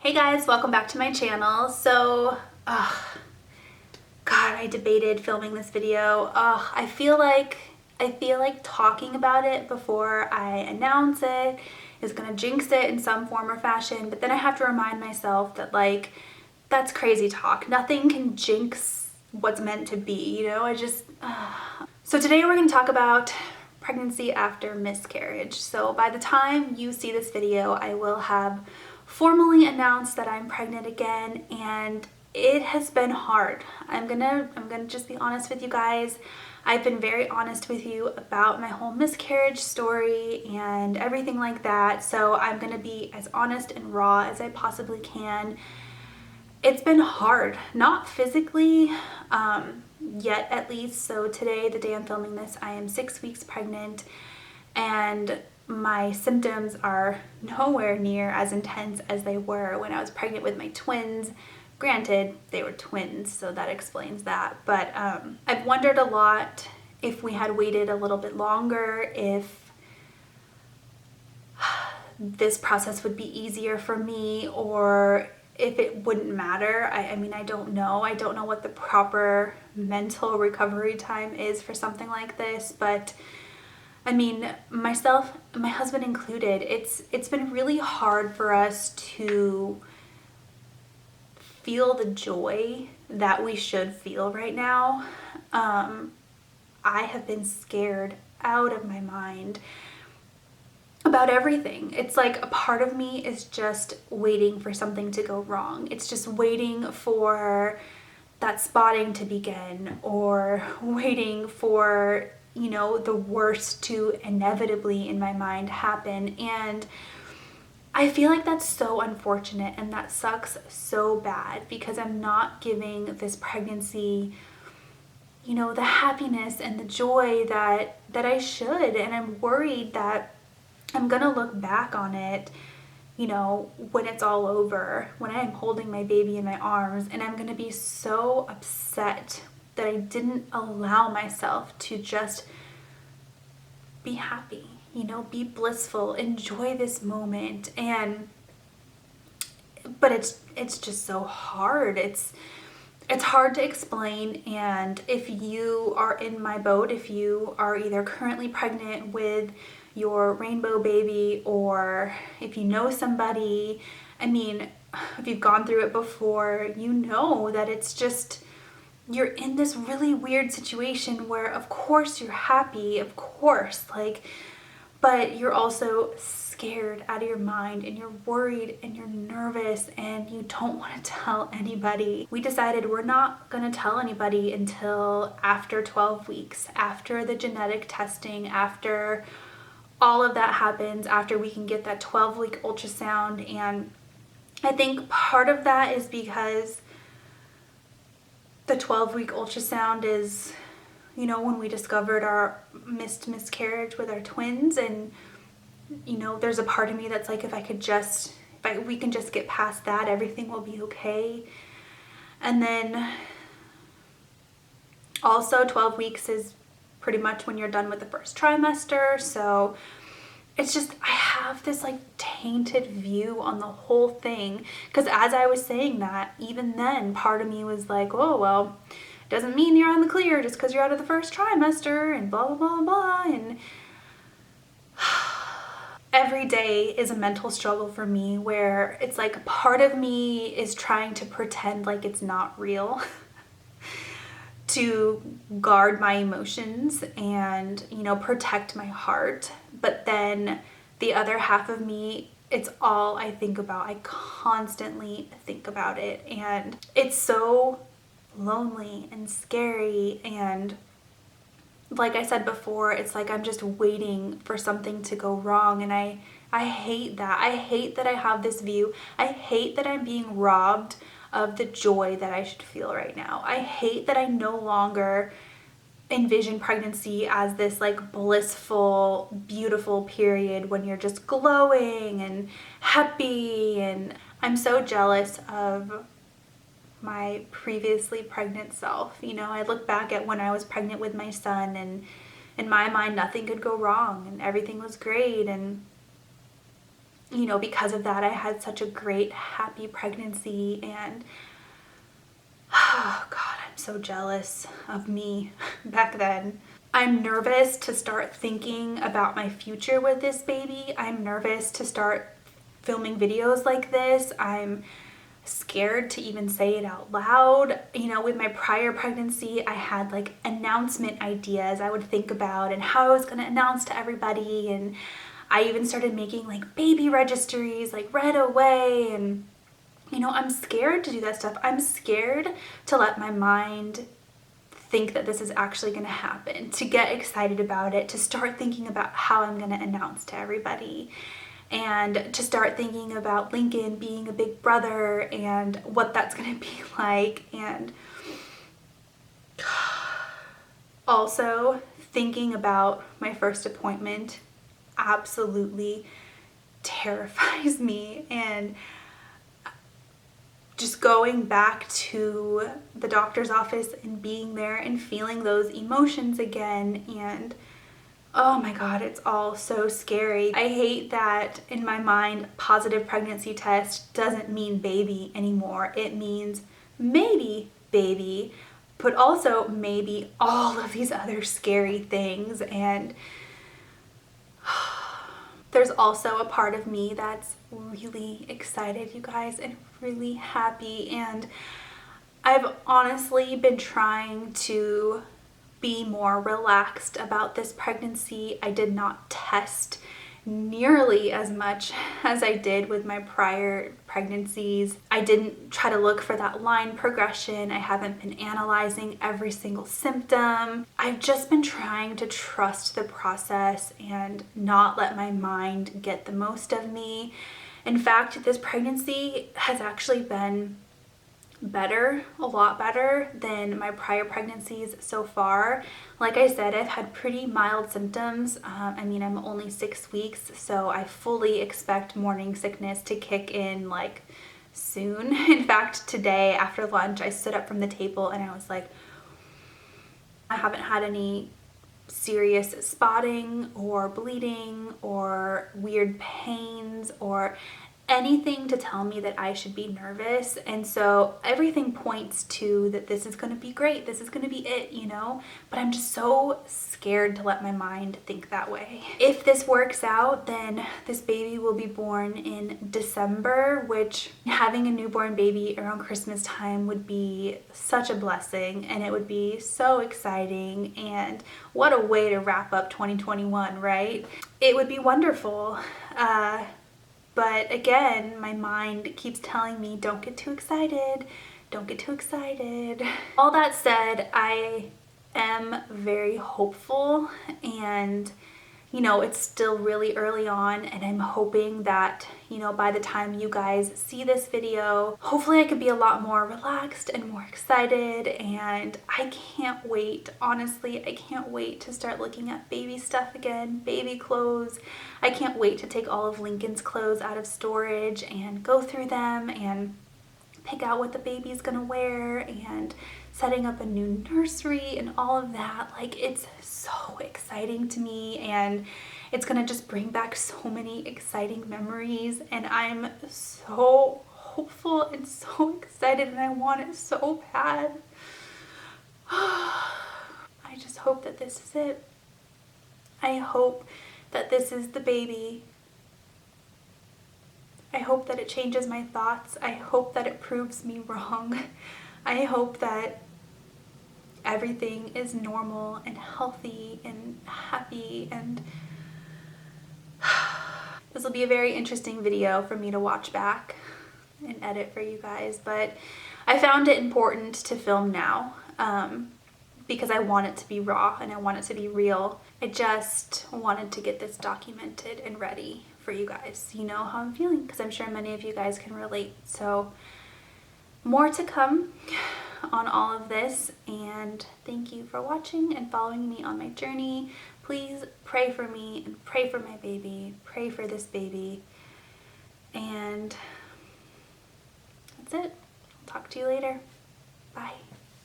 Hey guys, welcome back to my channel. So, God, I debated filming this video. I feel like talking about it before I announce it is gonna jinx it in some form or fashion, but then I have to remind myself that that's crazy talk. Nothing can jinx what's meant to be, you know? So today we're gonna talk about pregnancy after miscarriage. So by the time you see this video, I will have formally announced that I'm pregnant again, and it has been hard. I'm gonna just be honest with you guys. I've been very honest with you about my whole miscarriage story and everything like that. So I'm gonna be as honest and raw as I possibly can. It's been hard, not physically, yet at least. So today, the day I'm filming this, I am 6 weeks pregnant, and my symptoms are nowhere near as intense as they were when I was pregnant with my twins. Granted, they were twins, so that explains that. But I've wondered a lot if we had waited a little bit longer, if this process would be easier for me, or if it wouldn't matter. I mean, I don't know. I don't know what the proper mental recovery time is for something like this, but I mean, myself, my husband included, it's been really hard for us to feel the joy that we should feel right now. I have been scared out of my mind about everything. It's like a part of me is just waiting for something to go wrong. It's just waiting for that spotting to begin, or waiting for, you know, the worst to inevitably in my mind happen. And I feel like that's so unfortunate, and that sucks so bad, because I'm not giving this pregnancy, you know, the happiness and the joy that I should. And I'm worried that I'm gonna look back on it, you know, when it's all over, when I'm holding my baby in my arms, and I'm gonna be so upset that I didn't allow myself to just be happy, you know, be blissful, enjoy this moment. But it's just so hard. It's hard to explain. And if you are in my boat, if you are either currently pregnant with your rainbow baby, or if you know somebody, I mean, if you've gone through it before, you know that it's just, you're in this really weird situation where of course you're happy, of course, but you're also scared out of your mind, and you're worried, and you're nervous, and you don't want to tell anybody. We decided we're not going to tell anybody until after 12 weeks, after the genetic testing, after all of that happens, after we can get that 12-week ultrasound. And I think part of that is because the 12-week ultrasound is, you know, when we discovered our miscarriage with our twins. And, you know, there's a part of me that's like, if we can just get past that, everything will be okay. And then also 12 weeks is pretty much when you're done with the first trimester. So it's just, I have this tainted view on the whole thing, because as I was saying that, even then part of me was like, oh well, doesn't mean you're on the clear just because you're out of the first trimester, and blah blah blah blah. And every day is a mental struggle for me, where it's like part of me is trying to pretend like it's not real to guard my emotions and, you know, protect my heart. But then the other half of me, it's all I think about. I constantly think about it, and it's so lonely and scary. And like I said before, it's like I'm just waiting for something to go wrong, and I hate that. I hate that I have this view. I hate that I'm being robbed of the joy that I should feel right now. I hate that I no longer envision pregnancy as this blissful, beautiful period when you're just glowing and happy. And I'm so jealous of my previously pregnant self. You know, I look back at when I was pregnant with my son, and in my mind nothing could go wrong and everything was great. And you know, because of that, I had such a great, happy pregnancy, and oh God, I'm so jealous of me back then. I'm nervous to start thinking about my future with this baby. I'm nervous to start filming videos like this. I'm scared to even say it out loud. You know, with my prior pregnancy, I had like announcement ideas I would think about and how I was going to announce to everybody, and I even started making like baby registries like right away. And you know, I'm scared to do that stuff. I'm scared to let my mind think that this is actually going to happen, to get excited about it, to start thinking about how I'm going to announce to everybody, and to start thinking about Lincoln being a big brother and what that's going to be like. And also thinking about my first appointment absolutely terrifies me. And just going back to the doctor's office and being there and feeling those emotions again, and oh my God, it's all so scary. I hate that in my mind, positive pregnancy test doesn't mean baby anymore. It means maybe baby, but also maybe all of these other scary things. And there's also a part of me that's really excited, you guys, and really happy. And I've honestly been trying to be more relaxed about this pregnancy. I did not test nearly as much as I did with my prior pregnancies. I didn't try to look for that line progression. I haven't been analyzing every single symptom. I've just been trying to trust the process and not let my mind get the most of me. In fact, this pregnancy has actually been better, a lot better than my prior pregnancies so far. Like I said, I've had pretty mild symptoms. I mean, I'm only 6 weeks, so I fully expect morning sickness to kick in like soon. In fact, today after lunch, I stood up from the table and I was like, I haven't had any serious spotting or bleeding or weird pains or anything to tell me that I should be nervous. And so everything points to that this is going to be great. This is going to be it, you know, but I'm just so scared to let my mind think that way. If this works out, then this baby will be born in December, which having a newborn baby around Christmas time would be such a blessing, and it would be so exciting. And what a way to wrap up 2021, right? It would be wonderful. But again, my mind keeps telling me, don't get too excited, don't get too excited. All that said, I am very hopeful, and you know, it's still really early on, and I'm hoping that, you know, by the time you guys see this video, hopefully I could be a lot more relaxed and more excited. And I can't wait, honestly, I can't wait to start looking at baby stuff again, baby clothes. I can't wait to take all of Lincoln's clothes out of storage and go through them and pick out what the baby's gonna wear, and setting up a new nursery and all of that. Like, it's so exciting to me, and it's gonna just bring back so many exciting memories, and I'm so hopeful and so excited, and I want it so bad. I just hope that this is it. I hope that this is the baby. I hope that it changes my thoughts. I hope that it proves me wrong. I hope that everything is normal and healthy and happy, and this will be a very interesting video for me to watch back and edit for you guys, but I found it important to film now because I want it to be raw and I want it to be real. I just wanted to get this documented and ready for you guys. You know how I'm feeling, because I'm sure many of you guys can relate. So more to come on all of this, and thank you for watching and following me on my journey. Please pray for me and pray for my baby, pray for this baby, and that's it. I'll talk to you later. Bye.